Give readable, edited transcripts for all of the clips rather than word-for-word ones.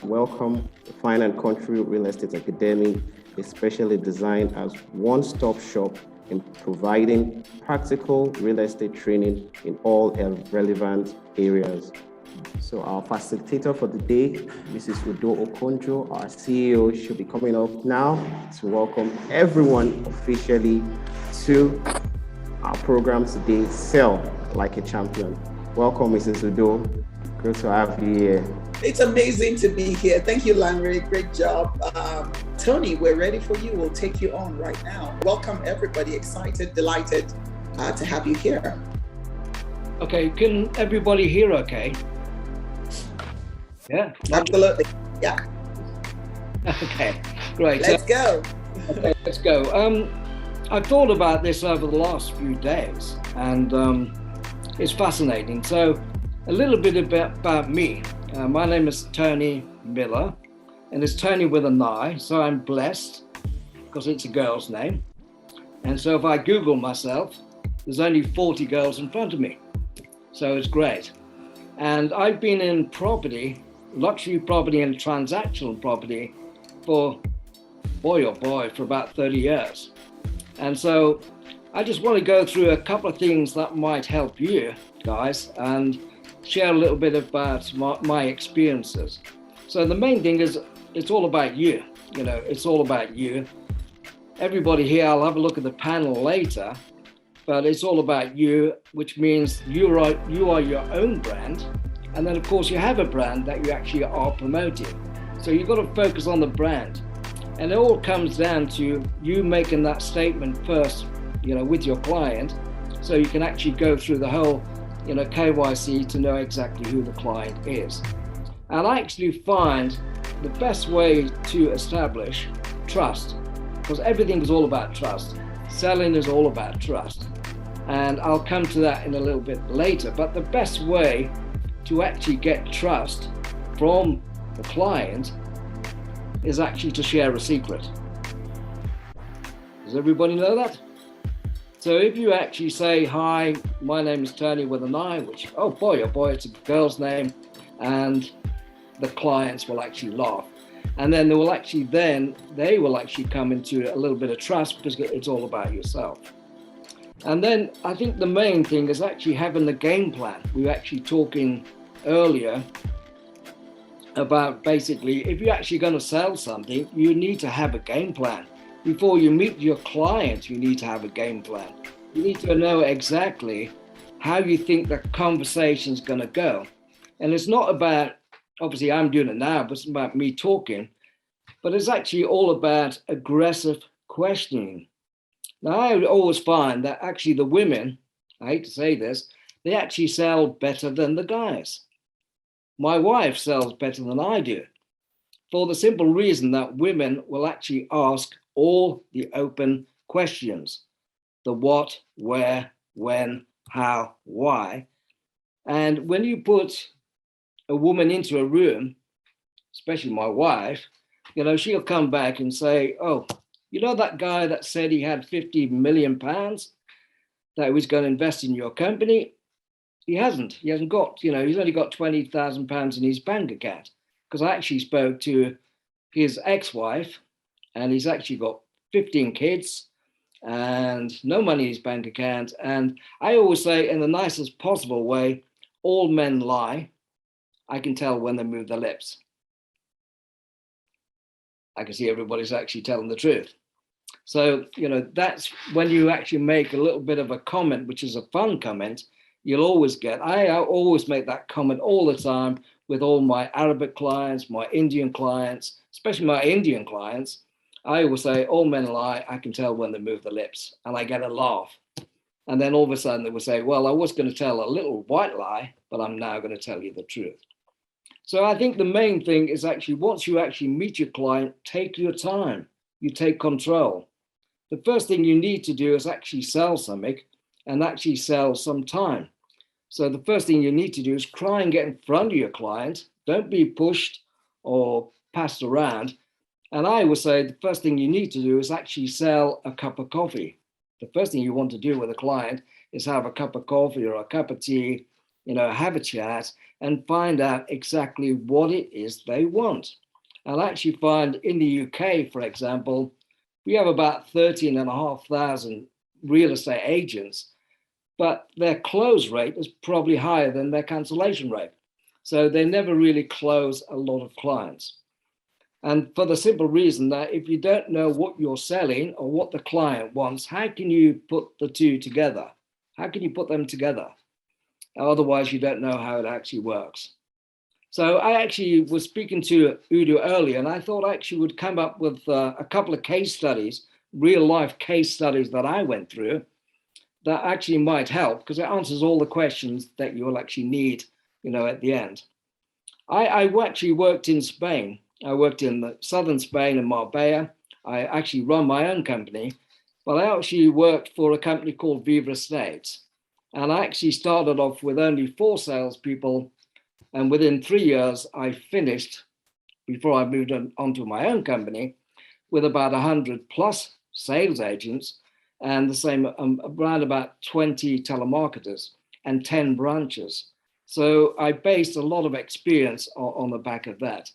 welcome the Fine and Country Real Estate Academy, especially designed as one-stop shop in providing practical real estate training in all relevant areas. So our facilitator for the day, Mrs. Udo Okonjo, our CEO, should be coming up now to welcome everyone officially to our program today, Sell Like a Champion. Welcome, Mrs. Udo. Good to have you here. It's amazing to be here. Thank you, Lanre. Great job. Tony, we're ready for you. We'll take you on right now. Welcome, everybody. Excited, delighted to have you here. Okay, can everybody hear okay? Yeah? Absolutely. Yeah. Okay, great. Let's go. Okay, let's go. I've thought about this over the last few days, and it's fascinating. So, a little bit about me. My name is Tony Miller, and it's Tony with an I, so I'm blessed because it's a girl's name. And so if I Google myself, there's only 40 girls in front of me. So it's great. And I've been in property, luxury property and transactional property for about 30 years. And so I just want to go through a couple of things that might help you guys and share a little bit about my experiences. So the main thing is it's all about you. It's all about you. Everybody here, I'll have a look at the panel later, but it's all about you, which means you are your own brand. And then of course you have a brand that you actually are promoting. So you've got to focus on the brand. And it all comes down to you making that statement first, with your client, so you can actually go through the whole, KYC to know exactly who the client is. And I actually find the best way to establish trust, because everything is all about trust. Selling is all about trust. And I'll come to that in a little bit later. But the best way to actually get trust from the client is actually to share a secret. Does everybody know that? So if you actually say, hi, my name is Tony with an I, which, oh boy, it's a girl's name, and the clients will actually laugh. And then they will actually come into a little bit of trust because it's all about yourself. And then I think the main thing is actually having the game plan. We were actually talking earlier about basically, if you're actually going to sell something, you need to have a game plan. Before you meet your client, you need to have a game plan. You need to know exactly how you think the conversation is going to go. And it's not about, obviously I'm doing it now, but it's about me talking, but it's actually all about aggressive questioning. Now, I always find that actually the women, I hate to say this, they actually sell better than the guys. My wife sells better than I do, for the simple reason that women will actually ask all the open questions: the what, where, when, how, why. And when you put a woman into a room, especially my wife, she'll come back and say, oh, that guy that said he had 50 million pounds that he was going to invest in your company? He hasn't got, he's only got 20,000 pounds in his bank account. Because I actually spoke to his ex-wife, and he's actually got 15 kids and no money in his bank account. And I always say, in the nicest possible way, all men lie. I can tell when they move their lips. I can see everybody's actually telling the truth. So, that's when you actually make a little bit of a comment, which is a fun comment, you'll always get. I always make that comment all the time with all my Arabic clients, my Indian clients, especially my Indian clients. I always say, all men lie, I can tell when they move their lips, and I get a laugh. And then all of a sudden they will say, well, I was going to tell a little white lie, but I'm now going to tell you the truth. So I think the main thing is actually, once you actually meet your client, take your time, you take control. The first thing you need to do is actually sell something and actually sell some time. So the first thing you need to do is try and get in front of your client. Don't be pushed or passed around. And I would say the first thing you need to do is actually sell a cup of coffee. The first thing you want to do with a client is have a cup of coffee or a cup of tea have a chat and find out exactly what it is they want. I'll actually find in the UK, for example, we have about 13,500 real estate agents, but their close rate is probably higher than their cancellation rate. So they never really close a lot of clients. And for the simple reason that if you don't know what you're selling or what the client wants, how can you put the two together? How can you put them together? Otherwise, you don't know how it actually works. So I actually was speaking to Udo earlier, and I thought I actually would come up with a couple of case studies, real life case studies that I went through that actually might help, because it answers all the questions that you'll actually need, at the end. I actually worked in Spain. I worked in southern Spain in Marbella. I actually run my own company, but I actually worked for a company called Viva Estates. And I actually started off with only 4 salespeople. And within 3 years, I finished, before I moved on to my own company, with about 100 plus sales agents and the same, around about 20 telemarketers and 10 branches. So I based a lot of experience on the back of that.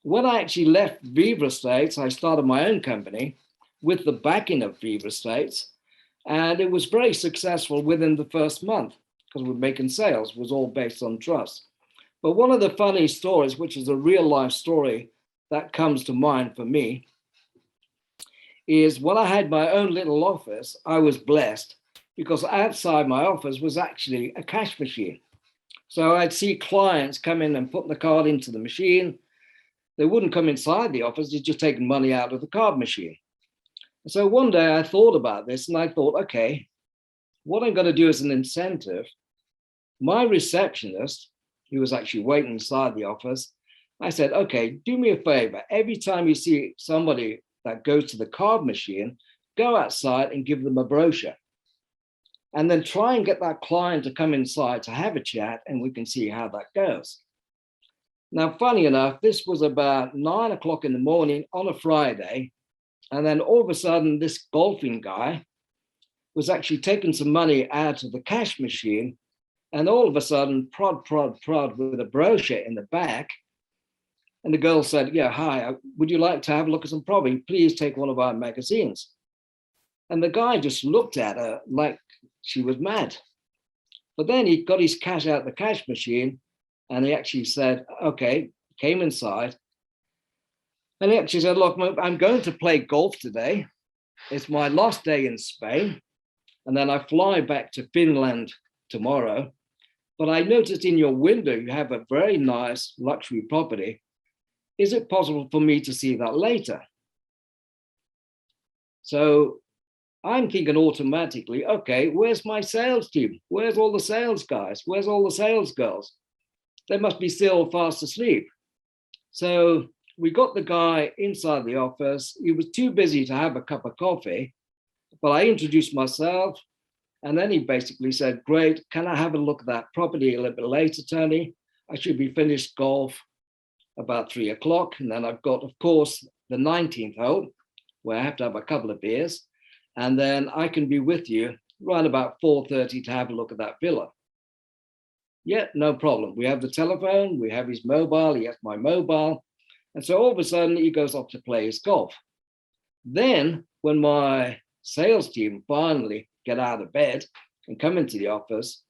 When I actually left Viva Estates, I started my own company with the backing of Viva Estates. And it was very successful within the first month because we're making sales. It was all based on trust. But one of the funny stories, which is a real life story that comes to mind for me, is when I had my own little office, I was blessed because outside my office was actually a cash machine. So I'd see clients come in and put the card into the machine. They wouldn't come inside the office, they'd just take money out of the card machine. So one day I thought about this and I thought, okay, what I'm going to do as an incentive, my receptionist, who was actually waiting inside the office, I said, okay, do me a favor. Every time you see somebody that goes to the card machine, go outside and give them a brochure. And then try and get that client to come inside to have a chat and we can see how that goes. Now, funny enough, this was about 9 o'clock in the morning on a Friday. And then all of a sudden, this golfing guy was actually taking some money out of the cash machine. And all of a sudden, prod with a brochure in the back. And the girl said, yeah, hi, would you like to have a look at some property? Please take one of our magazines. And the guy just looked at her like she was mad. But then he got his cash out of the cash machine and he actually said, okay, came inside. And he actually said, look, I'm going to play golf today. It's my last day in Spain. And then I fly back to Finland tomorrow. But I noticed in your window, you have a very nice luxury property. Is it possible for me to see that later? So I'm thinking automatically, okay, where's my sales team? Where's all the sales guys? Where's all the sales girls? They must be still fast asleep. So we got the guy inside the office. He was too busy to have a cup of coffee, but I introduced myself. And then he basically said, great, can I have a look at that property a little bit later, Tony? I should be finished golf about 3 o'clock. And then I've got, of course, the 19th hole, where I have to have a couple of beers. And then I can be with you right about 4:30 to have a look at that villa. Yeah, no problem. We have the telephone, we have his mobile, he has my mobile. And so all of a sudden he goes off to play his golf. Then when my sales team finally get out of bed and come into the office,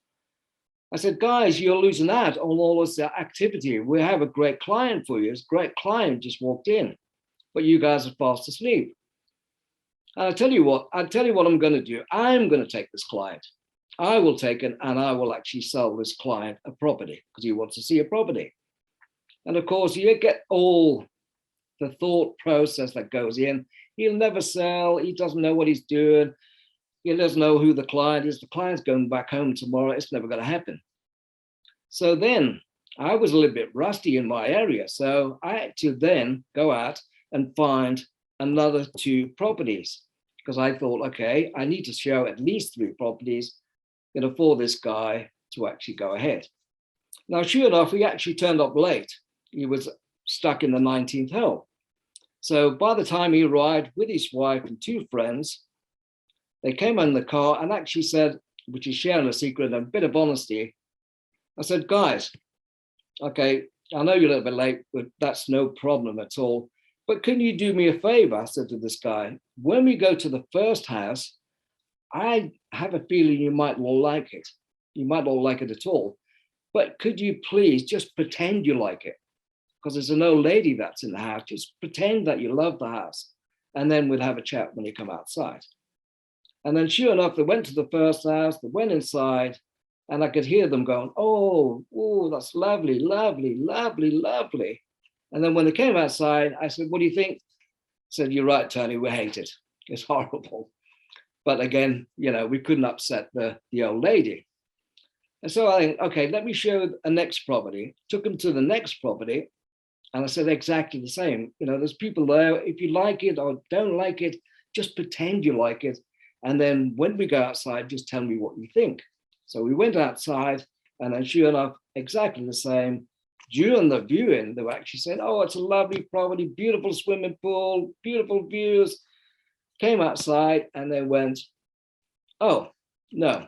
I said, guys, you're losing out on all this activity. We have a great client for you. This great client just walked in, but you guys are fast asleep. And I'll tell you what I'm going to do. I'm going to take this client. I will take it and I will actually sell this client a property because he wants to see a property. And of course, you get all the thought process that goes in. He'll never sell. He doesn't know what he's doing. He doesn't know who the client is. The client's going back home tomorrow. It's never going to happen. So then I was a little bit rusty in my area. So I had to then go out and find another 2 properties because I thought, okay, I need to show at least 3 properties, for this guy to actually go ahead. Now, sure enough, he actually turned up late. He was stuck in the 19th hole. So by the time he arrived with his wife and 2 friends, they came in the car and actually said, which is sharing a secret and a bit of honesty, I said, guys, okay, I know you're a little bit late, but that's no problem at all. But can you do me a favor? I said to this guy, when we go to the first house, I have a feeling you might not like it. You might not like it at all. But could you please just pretend you like it? Because there's an old lady that's in the house. Just pretend that you love the house. And then we'll have a chat when you come outside. And then sure enough, they went to the first house, they went inside, and I could hear them going, oh, that's lovely, lovely, lovely, lovely. And then when they came outside, I said, what do you think? I said, you're right, Tony, we hate it. It's horrible. But again, we couldn't upset the old lady. And so I think, okay, let me show a next property. Took them to the next property. And I said exactly the same. There's people there. If you like it or don't like it, just pretend you like it. And then when we go outside, just tell me what you think. So we went outside, and then sure enough, exactly the same. During the viewing, they were actually saying, oh, it's a lovely property, beautiful swimming pool, beautiful views. Came outside and they went, oh, no,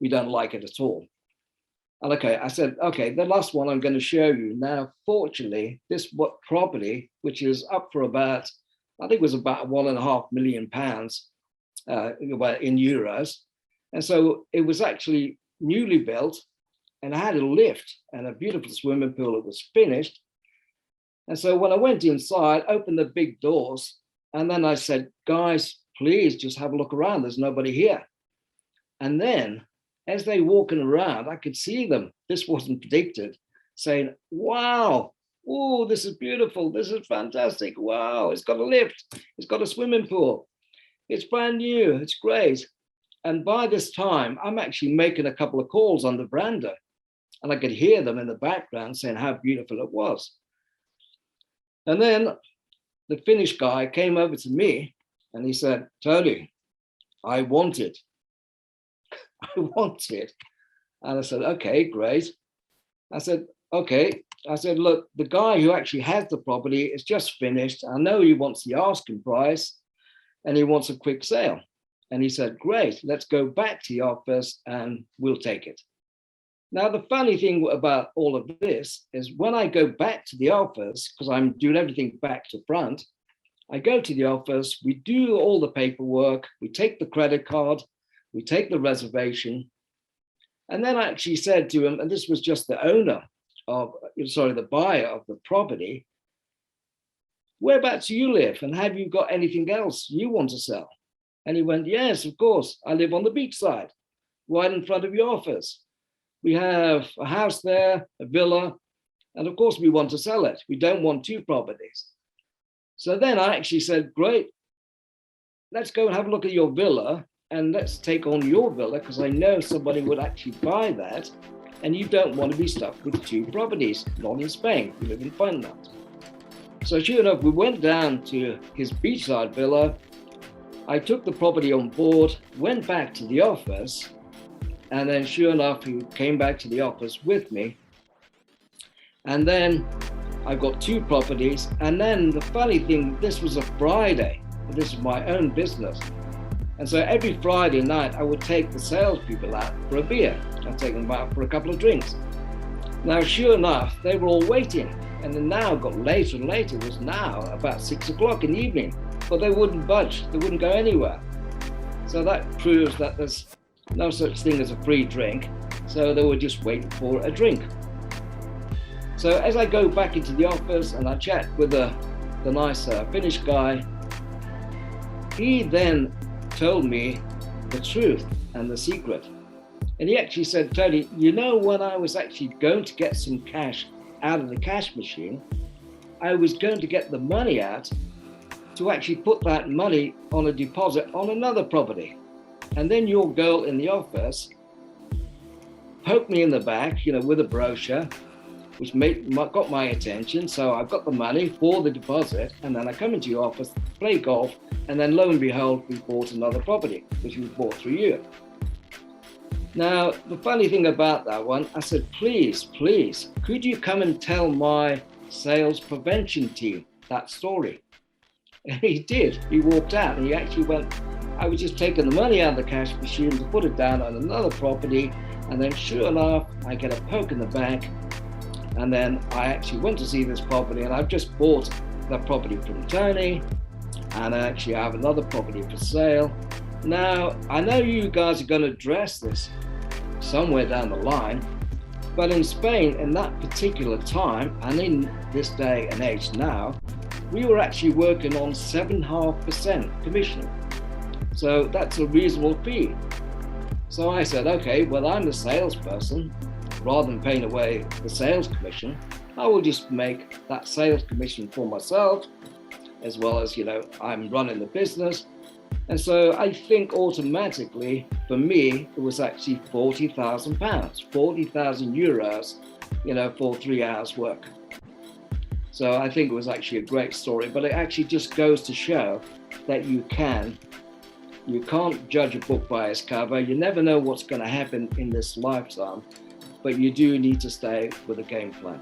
we don't like it at all. And okay, I said, okay, the last one I'm going to show you. Now, fortunately, this property, which is up for about, I think it was about £1.5 million in euros. And so it was actually newly built, and I had a lift and a beautiful swimming pool. It was finished. And so when I went inside, opened the big doors, and then I said, guys, please just have a look around. There's nobody here. And then as they walking around, I could see them. This wasn't predicted, saying, wow, oh, this is beautiful. This is fantastic. Wow, it's got a lift. It's got a swimming pool. It's brand new. It's great. And by this time, I'm actually making a couple of calls on the veranda, and I could hear them in the background saying how beautiful it was. And then the Finnish guy came over to me and he said, Tony, I want it. I want it. And I said, okay, great. I said, okay. I said, look, the guy who actually has the property is just finished. I know he wants the asking price and he wants a quick sale. And he said, great, let's go back to the office and we'll take it. Now, the funny thing about all of this is when I go back to the office, because I'm doing everything back to front, I go to the office, we do all the paperwork, we take the credit card, we take the reservation. And then I actually said to him, and this was just the the buyer of the property, whereabouts do you live? And have you got anything else you want to sell? And he went, yes, of course. I live on the beachside, right in front of your office. We have a house there, a villa, and of course we want to sell it. We don't want two properties. So then I actually said, great, let's go and have a look at your villa and let's take on your villa because I know somebody would actually buy that and you don't want to be stuck with two properties, not in Spain, you live in Finland. So sure enough, we went down to his beachside villa. I took the property on board, went back to the office, and then sure enough, he came back to the office with me. And then I got two properties. And then the funny thing, this was a Friday. This is my own business. And so every Friday night, I would take the salespeople out for a beer. I'd take them out for a couple of drinks. Now, sure enough, they were all waiting. And then now it got later and later. It was now about 6 o'clock in the evening. But they wouldn't budge, they wouldn't go anywhere. So that proves that there's no such thing as a free drink. So they were just waiting for a drink. So as I go back into the office and I chat with the nice Finnish guy, he then told me the truth and the secret. And he actually said, Tony, when I was actually going to get some cash out of the cash machine, I was going to get the money out to actually put that money on a deposit on another property. And then your girl in the office poked me in the back, with a brochure, which got my attention. So I got the money for the deposit, and then I come into your office, play golf, and then lo and behold, we bought another property, which we bought through you. Now, the funny thing about that one, I said, please, could you come and tell my sales prevention team that story? And he did. He walked out and he actually went, I was just taking the money out of the cash machine to put it down on another property. And then sure enough, I get a poke in the back. And then I actually went to see this property, and I've just bought the property from Tony. And actually I have another property for sale. Now, I know you guys are going to address this somewhere down the line, but in Spain, in that particular time, and in this day and age now, we were actually working on 7.5% commission. So that's a reasonable fee. So I said, okay, well, I'm the salesperson. Rather than paying away the sales commission, I will just make that sales commission for myself, as well as, I'm running the business. And so I think automatically, for me, it was actually £40,000, 40,000 euros, for 3 hours work. So I think it was actually a great story, but it actually just goes to show that you can't judge a book by its cover. You never know what's going to happen in this lifetime, but you do need to stay with a game plan.